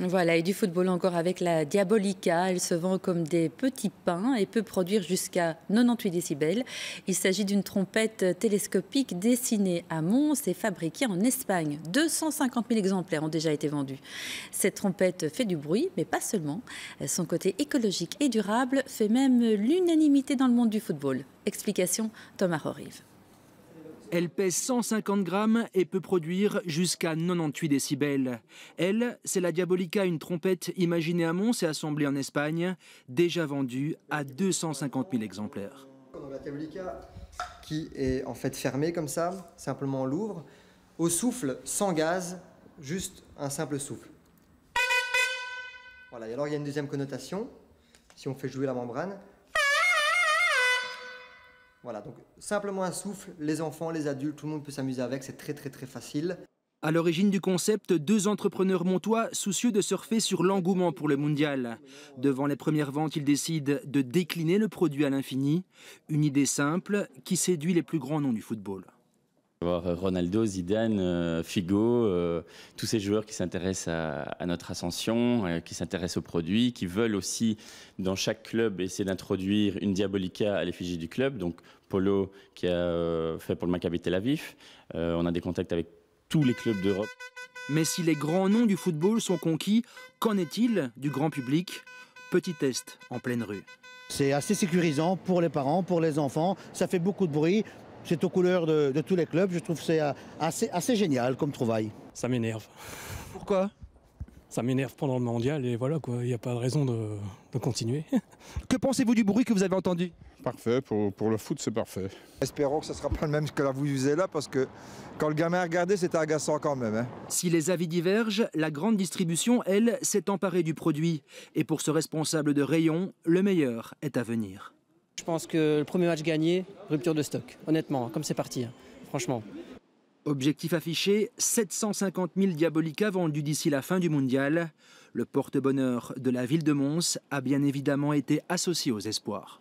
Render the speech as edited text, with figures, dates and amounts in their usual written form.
Voilà, et du football encore avec la Diabolica. Elle se vend comme des petits pains et peut produire jusqu'à 98 décibels. Il s'agit d'une trompette télescopique dessinée à Mons et fabriquée en Espagne. 250 000 exemplaires ont déjà été vendus. Cette trompette fait du bruit, mais pas seulement. Son côté écologique et durable fait même l'unanimité dans le monde du football. Explication, Thomas Rorive. Elle pèse 150 grammes et peut produire jusqu'à 98 décibels. Elle, c'est la Diabolica, une trompette imaginée à Mons et assemblée en Espagne, déjà vendue à 250 000 exemplaires. La Diabolica qui est en fait fermée comme ça, simplement on l'ouvre. Au souffle, sans gaz, juste un simple souffle. Voilà, et alors il y a une deuxième connotation, si on fait jouer la membrane. Voilà, donc simplement un souffle, les enfants, les adultes, tout le monde peut s'amuser avec, c'est très facile. À l'origine du concept, deux entrepreneurs montois soucieux de surfer sur l'engouement pour le mondial. Devant les premières ventes, ils décident de décliner le produit à l'infini. Une idée simple qui séduit les plus grands noms du football. Ronaldo, Zidane, Figo, tous ces joueurs qui s'intéressent à notre ascension, qui s'intéressent aux produits, qui veulent aussi dans chaque club essayer d'introduire une Diabolica à l'effigie du club. Donc Polo qui a fait pour le Maccabi Tel Aviv. On a des contacts avec tous les clubs d'Europe. Mais si les grands noms du football sont conquis, qu'en est-il du grand public? Petit test en pleine rue. C'est assez sécurisant pour les parents, pour les enfants. Ça fait beaucoup de bruit. C'est aux couleurs de tous les clubs. Je trouve que c'est assez génial comme trouvaille. Ça m'énerve. Pourquoi? Ça m'énerve pendant le mondial et voilà quoi, il n'y a pas de raison de continuer. Que pensez-vous du bruit que vous avez entendu? Parfait, pour le foot c'est parfait. Espérons que ce ne sera pas le même que la vuvuzela parce que quand le gamin a regardé c'était agaçant quand même. Hein. Si les avis divergent, la grande distribution, elle, s'est emparée du produit. Et pour ce responsable de rayon, le meilleur est à venir. Je pense que le premier match gagné, rupture de stock, honnêtement, comme c'est parti, franchement. Objectif affiché, 750 000 Diabolica vendus d'ici la fin du mondial. Le porte-bonheur de la ville de Mons a bien évidemment été associé aux espoirs.